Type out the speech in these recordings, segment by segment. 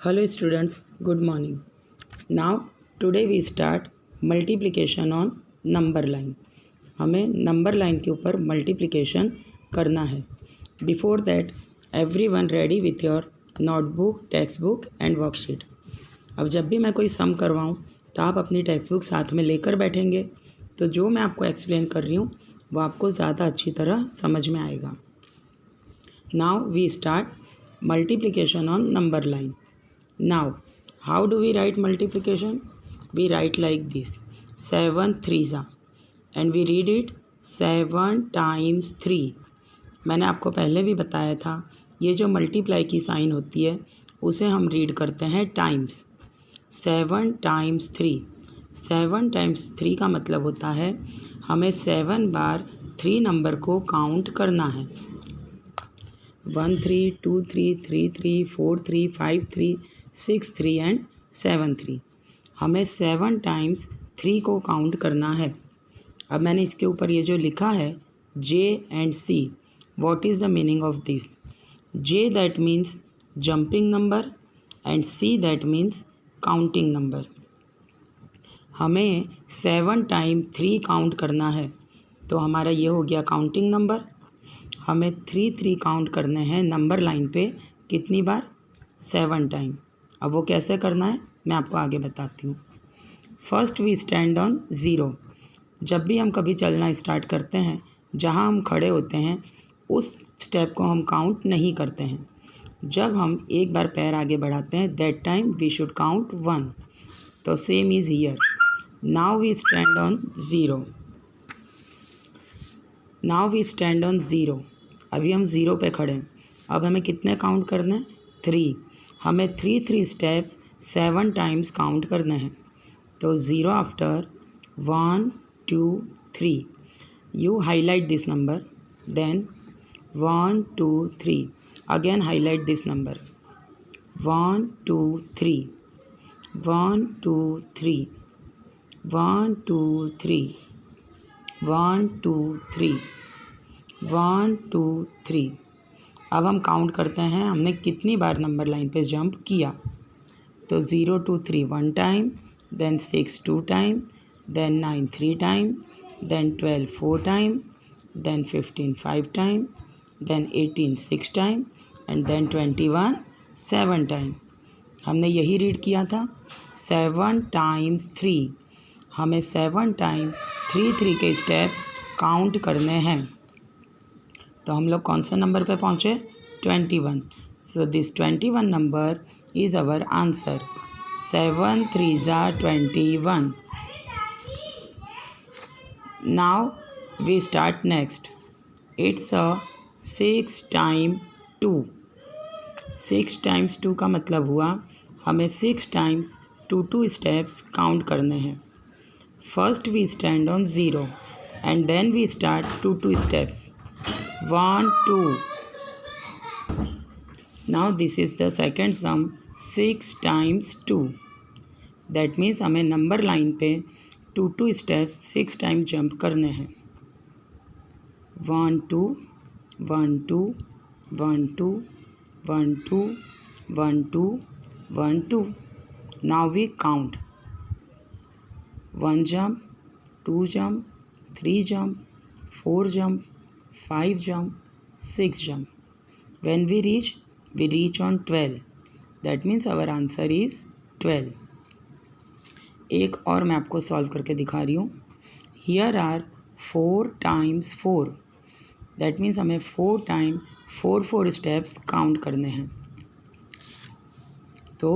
Hello students, good morning. Now today we start multiplication on number line. हमें number line के ऊपर multiplication करना है. Before that everyone ready with your notebook, text book and worksheet. अब जब भी मैं कोई सम करवाऊँ तो आप अपनी टेक्स्ट बुक साथ में लेकर बैठेंगे तो जो मैं आपको एक्सप्लेन कर रही हूँ वो आपको ज़्यादा अच्छी तरह समझ में आएगा. Now we start multiplication on number line. Now, how do we write multiplication? We write like this: 7 3s and we read it 7 times 3. मैंने आपको पहले भी बताया था ये जो मल्टीप्लाई की साइन होती है उसे हम रीड करते हैं टाइम्स. 7 times 3. 7 times 3 का मतलब होता है हमें 7 बार 3 नंबर को काउंट करना है. 1 3 2 3 3 3 4 3 5 3 6 3 एंड 7 3. हमें 7 टाइम्स 3 को काउंट करना है. अब मैंने इसके ऊपर ये जो लिखा है J and C. What is the meaning of this? J that means jumping number and C that means counting number. हमें 7 टाइम 3 काउंट करना है तो हमारा ये हो गया काउंटिंग नंबर. हमें 3 काउंट करने हैं नंबर लाइन पे. कितनी बार? 7 टाइम. अब वो कैसे करना है मैं आपको आगे बताती हूँ. First we stand on 0. जब भी हम कभी चलना स्टार्ट करते हैं जहाँ हम खड़े होते हैं उस स्टेप को हम काउंट नहीं करते हैं. जब हम एक बार पैर आगे बढ़ाते हैं that time we should count 1. तो same is here. Now we stand on 0. Now we stand on 0. अभी हम 0 पे खड़े हैं. अब हमें कितने काउंट करने हैं? 3. हमें 3 स्टेप्स 7 टाइम्स काउंट करने हैं. तो 0 after 1 2 3. You highlight this number. Then 1 2 3. Again highlight this number. 1 2 3. 1 2 3. 1 2 3. 1 2 3. 1 2 3. अब हम काउंट करते हैं हमने कितनी बार नंबर लाइन पे जंप किया. तो 0 2 3 1 time, then 6 2 time, then 9 3 time, then 12 4 time, then 15 5 time, then 18 6 time and then 21 7 time. हमने यही रीड किया था 7 टाइम्स 3. हमें 7 टाइम 3 के स्टेप्स काउंट करने हैं. तो हम लोग कौन से नंबर पे पहुँचे? 21. So this 21 number is our answer. 7 3s are 21. Now we start next. It's a 6 time 2. 6 times 2 का मतलब हुआ हमें 6 टाइम्स 2 स्टेप्स काउंट करने हैं. First we stand on 0 and then we start 2 steps. 1 2. Now this is the second sum 6 times 2. That means हमें number line पे 2 steps 6 time jump करने हैं. 1 2 1 2 1 2 1 2 1 2 1 2. Now we count. 1 jump, 2 jump, 3 jump, 4 jump, 5 jump, 6 jump. When we reach on 12. That means our answer is 12. एक और मैं आपको solve करके दिखा रही हूँ. Here are 4 times 4. That means हमें 4 टाइम 4 स्टेप्स काउंट करने हैं. तो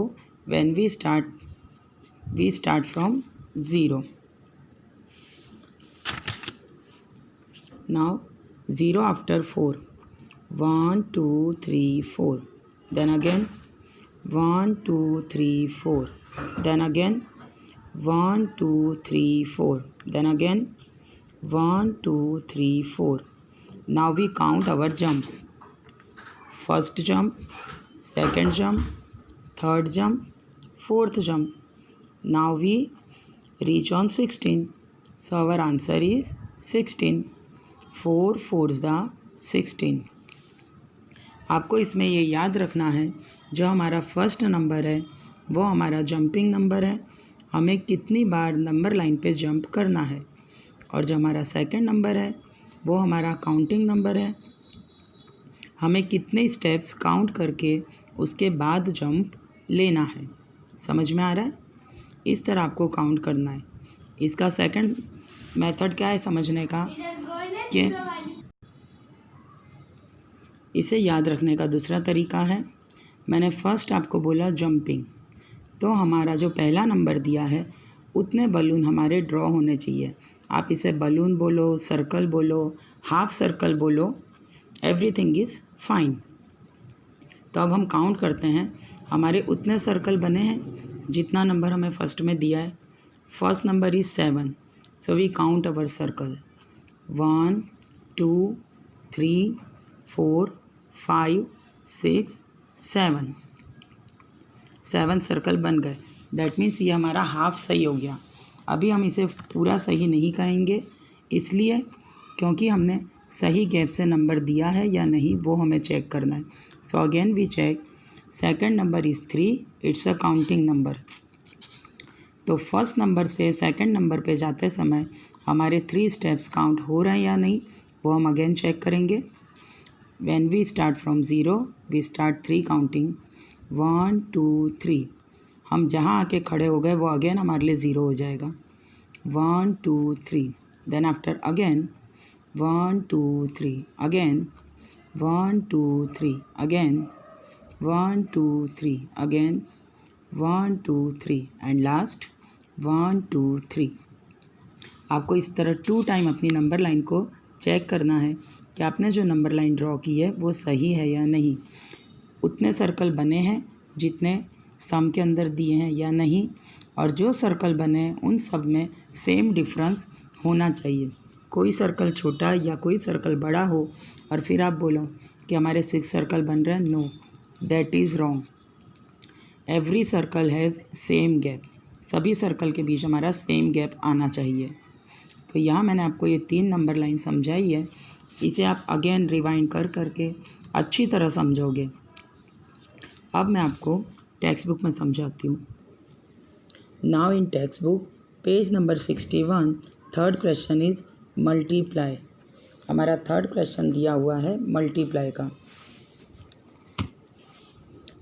when we start from 0. Now 0 after 4. 1 2 3 4. Then again 1 2 3 4. Then again 1 2 3 4. Then again 1 2 3 4. Now we count our jumps. First jump, second jump, third jump, fourth jump. Now we reach on 16. So our answer is 16. 4 4s are 16. आपको इसमें ये याद रखना है, जो हमारा first number है वो हमारा जंपिंग नंबर है, हमें कितनी बार नंबर लाइन पे जंप करना है। और जो हमारा सेकंड नंबर है वो हमारा काउंटिंग नंबर है, हमें कितने स्टेप्स काउंट करके उसके बाद जंप लेना है। समझ में आ रहा है? इस तरह आपको काउंट करना है। इसका सेकंड मेथड क्या है समझने का, कि इसे याद रखने का दूसरा तरीका है, मैंने फर्स्ट आपको बोला जंपिंग, तो हमारा जो पहला नंबर दिया है उतने बलून हमारे ड्रॉ होने चाहिए। आप इसे बलून बोलो, सर्कल बोलो, हाफ सर्कल बोलो, एवरीथिंग इज़ फाइन। तो अब हम काउंट करते हैं, हमारे उतने सर्कल बने हैं जितना नंबर हमें फर्स्ट में दिया है। First number is 7, so we count our circle 1 2 3 4 5 6 7 7 circle बन गए। दैट मीन्स ये हमारा हाफ सही हो गया। अभी हम इसे पूरा सही नहीं कहेंगे, इसलिए क्योंकि हमने सही गैप से नंबर दिया है या नहीं वो हमें चेक करना है। So again we check, second number is 3, it's a counting number. तो फर्स्ट नंबर से सेकंड नंबर पे जाते समय हमारे 3 स्टेप्स काउंट हो रहे हैं या नहीं वो हम अगेन चेक करेंगे। When we start from 0 we start 3 counting 1 2 3। हम जहाँ आके खड़े हो गए वो अगेन हमारे लिए 0 हो जाएगा। 1 2 3, then after again 1 2 3 again, 1 2 3 again, 1 2 3 again, 1 2 3 and last 1 2 3। आपको इस तरह 2 टाइम अपनी नंबर लाइन को चेक करना है कि आपने जो नंबर लाइन ड्रॉ की है वो सही है या नहीं, उतने सर्कल बने हैं जितने सम के अंदर दिए हैं या नहीं, और जो सर्कल बने हैं उन सब में सेम डिफरेंस होना चाहिए। कोई सर्कल छोटा या कोई सर्कल बड़ा हो और फिर आप बोलो कि हमारे 6 सर्कल बन रहे हैं, no, that is wrong. Every circle has same gap, सभी सर्कल के बीच हमारा सेम गैप आना चाहिए। तो यहाँ मैंने आपको ये 3 नंबर लाइन समझाई है, इसे आप अगेन रिवाइंड कर करके अच्छी तरह समझोगे। अब मैं आपको टेक्स्ट बुक में समझाती हूँ। Now in text book page number 61, third question is multiply. हमारा थर्ड क्वेश्चन दिया हुआ है मल्टीप्लाई का।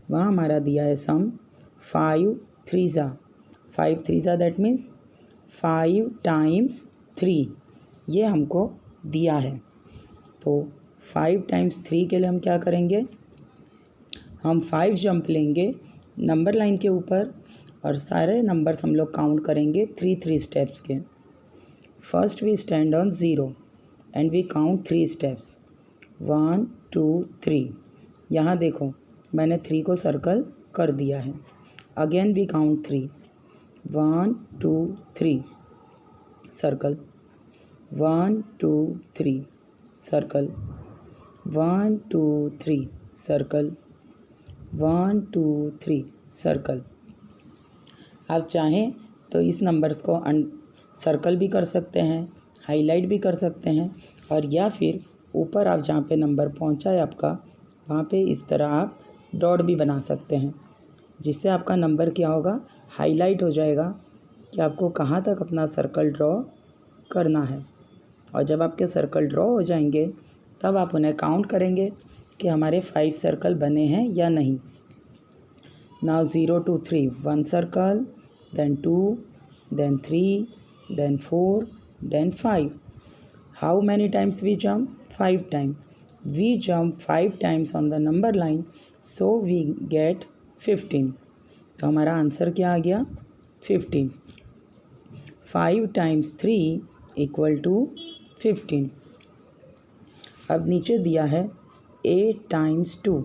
वहाँ हमारा दिया है सम 5 3 5 3 दैट मीन्स 5 टाइम्स 3, ये हमको दिया है। तो 5 टाइम्स 3 के लिए हम क्या करेंगे, हम 5 जंप लेंगे नंबर लाइन के ऊपर और सारे नंबर्स हम लोग काउंट करेंगे 3 स्टेप्स के। First we stand on 0 and we count 3 steps 1 2 3। यहाँ देखो मैंने 3 को सर्कल कर दिया है। Again we count 3 1 2 3 circle, 1 2 3 circle, 1 2 3 circle, 1 2 3 circle. आप चाहें तो इस नंबर्स को सर्कल भी कर सकते हैं, हाईलाइट भी कर सकते हैं, और या फिर ऊपर आप जहाँ पे नंबर पहुँचा है आपका वहाँ पे इस तरह आप डॉट भी बना सकते हैं, जिससे आपका नंबर क्या होगा, हाईलाइट हो जाएगा कि आपको कहाँ तक अपना सर्कल ड्रॉ करना है। और जब आपके सर्कल ड्रॉ हो जाएंगे तब आप उन्हें काउंट करेंगे कि हमारे 5 सर्कल बने हैं या नहीं। Now 0 to 3 1 circle, then 2, then 3, then 4, then 5. How many times we jump? 5 times. We jump 5 times on the number line, so we get 15. तो हमारा आंसर क्या आ गया, 15। 5 times 3 इक्वल टू 15। अब नीचे दिया है 8 times 2।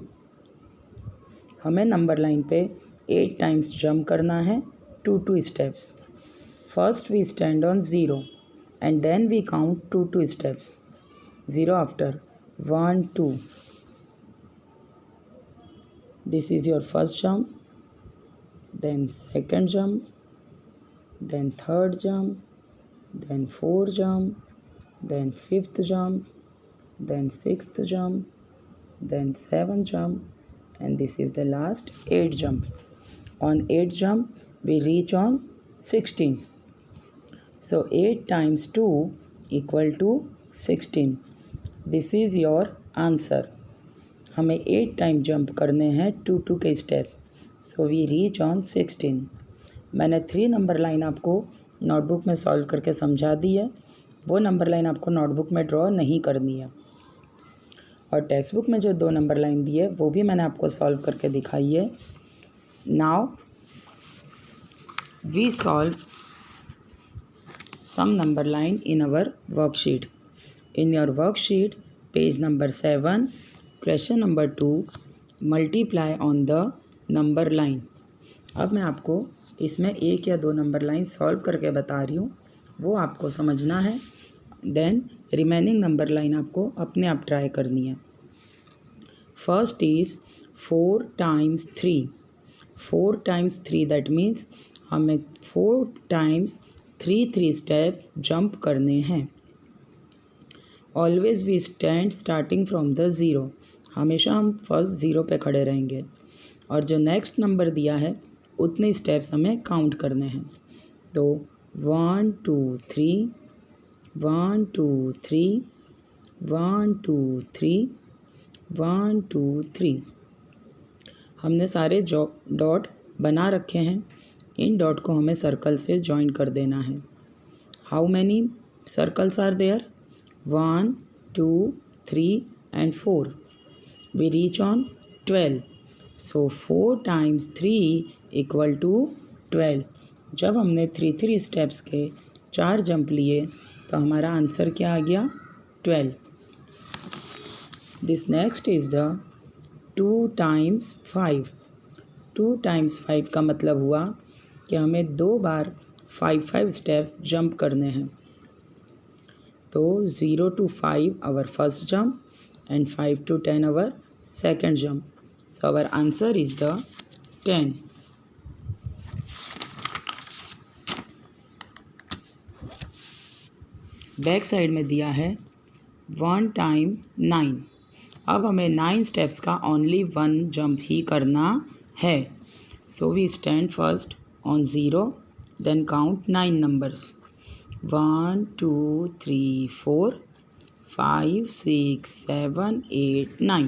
हमें नंबर लाइन पे 8 टाइम्स जंप करना है 2 steps. First we stand on 0 and then we count 2 steps. 0 after 1 2। This is your first jump, then second jump, then third jump, then fourth jump, then fifth jump, then sixth jump, then 7 jump, and this is the last 8 jump. On 8 jump, we reach on 16. So 8 times 2 equal to 16. This is your answer. हमें 8 time jump करने हैं 2 के steps. So we reach on 16. मैंने 3 number line आपको notebook में solve करके समझा दी है. वो नंबर लाइन आपको नोटबुक में ड्रॉ नहीं करनी है. और टेक्स्ट बुक में जो 2 नंबर लाइन दी है वो भी मैंने आपको सॉल्व करके दिखाई है. Now we solve some number line in our worksheet. In your worksheet, page number 7, question number 2, multiply on the number line. अब मैं आपको इसमें 1 या 2 नंबर लाइन सॉल्व करके बता रही हूँ, वो आपको समझना है. देन रिमेनिंग नंबर लाइन आपको अपने आप ट्राई करनी है. First is 4 times 3. 4 times 3 that means हमें 4 times 3 स्टेप्स जंप करने हैं. Always we stand starting from the zero. हमेशा हम फर्स्ट ज़ीरो पे खड़े रहेंगे. और जो नेक्स्ट नंबर दिया है उतने स्टेप्स हमें काउंट करने हैं. तो 1 2 3 1 2 3 1 2 3 1 2 3. हमने सारे डॉट बना रखे हैं. इन डॉट को हमें सर्कल से ज्वाइन कर देना है. How many circles are there? 1 2 3 and 4. We reach on 12. So 4 times 3 equal to 12. जब हमने 3 स्टेप्स के 4 जंप लिए तो हमारा आंसर क्या आ गया? 12. This next is the 2 times 5. 2 times 5 का मतलब हुआ कि हमें 2 बार 5 स्टेप्स जंप करने हैं. तो 0 to 5 our first jump and 5 to 10 our second jump. So our answer is the 10. Back side में दिया है 1 time 9. अब हमें 9 स्टेप्स का ओनली 1 जंप ही करना है. So we stand first on 0, then count 9 numbers. 1 2 3 4 5 6 7 8 9.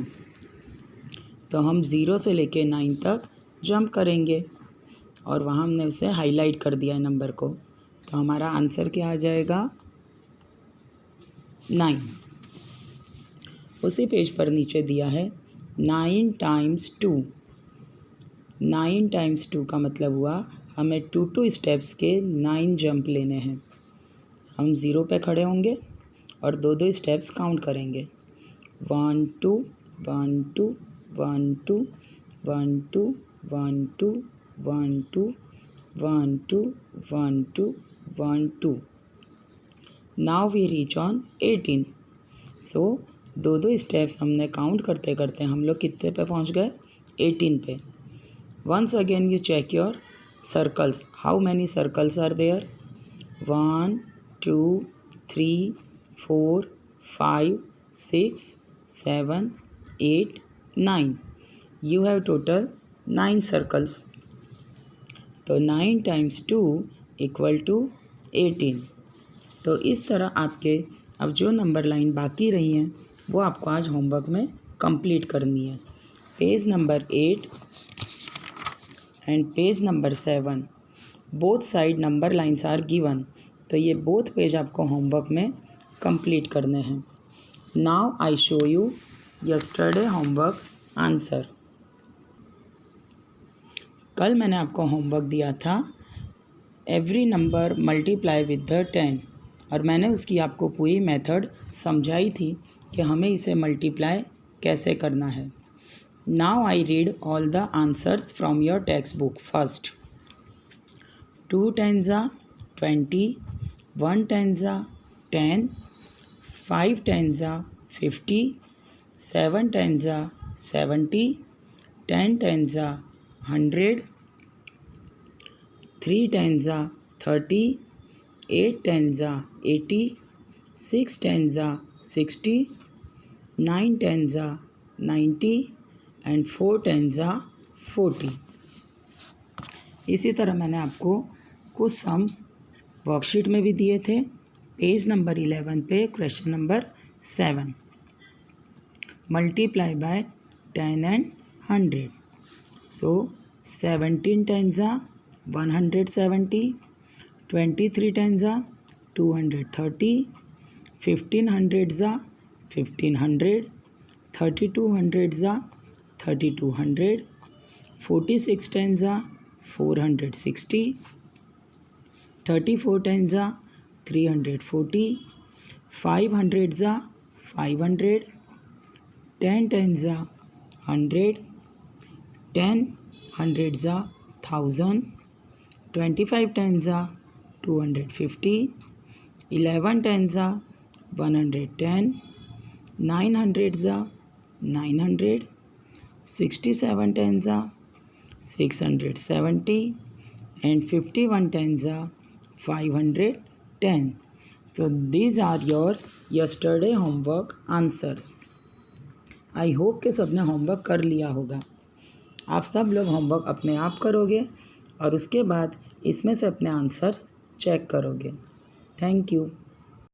तो हम 0 से लेके 9 तक जंप करेंगे और वहाँ हमने उसे हाईलाइट कर दिया है नंबर को. तो हमारा आंसर क्या आ जाएगा? 9. उसी पेज पर नीचे दिया है 9 times 2. 9 times 2 का मतलब हुआ हमें 2 स्टेप्स के 9 जंप लेने हैं. हम 0 पे खड़े होंगे और 2 स्टेप्स काउंट करेंगे. 1 2 1 2 1 2 1 2 1 2 1 2 1 2 1 2 1 2. Now we reach on 18. So 2 steps हमने काउंट करते करते हम लोग कितने पे पहुंच गए? 18 पे. Once again you check your circles. How many circles are there? 1 2 3 4 5 6 7 8 9. You have total 9 circles. तो 9 times 2 equal to 18. तो इस तरह आपके अब जो नंबर लाइन बाकी रही हैं वो आपको आज होमवर्क में कंप्लीट करनी है. Page number 8 and page number 7 both side number lines are given. तो ये बोथ पेज आपको होमवर्क में कंप्लीट करने हैं. Now I show you yesterday homework answer. कल मैंने आपको होमवर्क दिया था every number multiply with the 10 और मैंने उसकी आपको पूरी मेथड समझाई थी कि हमें इसे मल्टीप्लाई कैसे करना है. Now I read all the answers from your textbook. First, 2 times 20, 1 times 10, 5 times 50, 7 times 70, 10 times 100, 3 times 30, 8 times 80, 6 times 60, 9 times 90 and 4 10s are 40। इसी तरह मैंने आपको कुछ सम्स वर्कशीट में भी दिए थे। पेज नंबर 11 पे question number 7, multiply by 10 and 100। So 17 10s are 170, 23 10s are 230, 15 100s are 1500, 32 100s are 3200, 46 10s are 460, 34 10s are 340, 5 100s are 500, 10 10s are 100, 10 100s are 1000, 25 10s are 250, 11 10s are 110, 9 100s are 900, 67 10s are 670, and 51 10s are 510. So these are your yesterday homework answers. I hope कि सबने homework कर लिया होगा। आप सब लोग homework अपने आप करोगे और उसके बाद इसमें से अपने आंसर्स चेक करोगे। Thank you.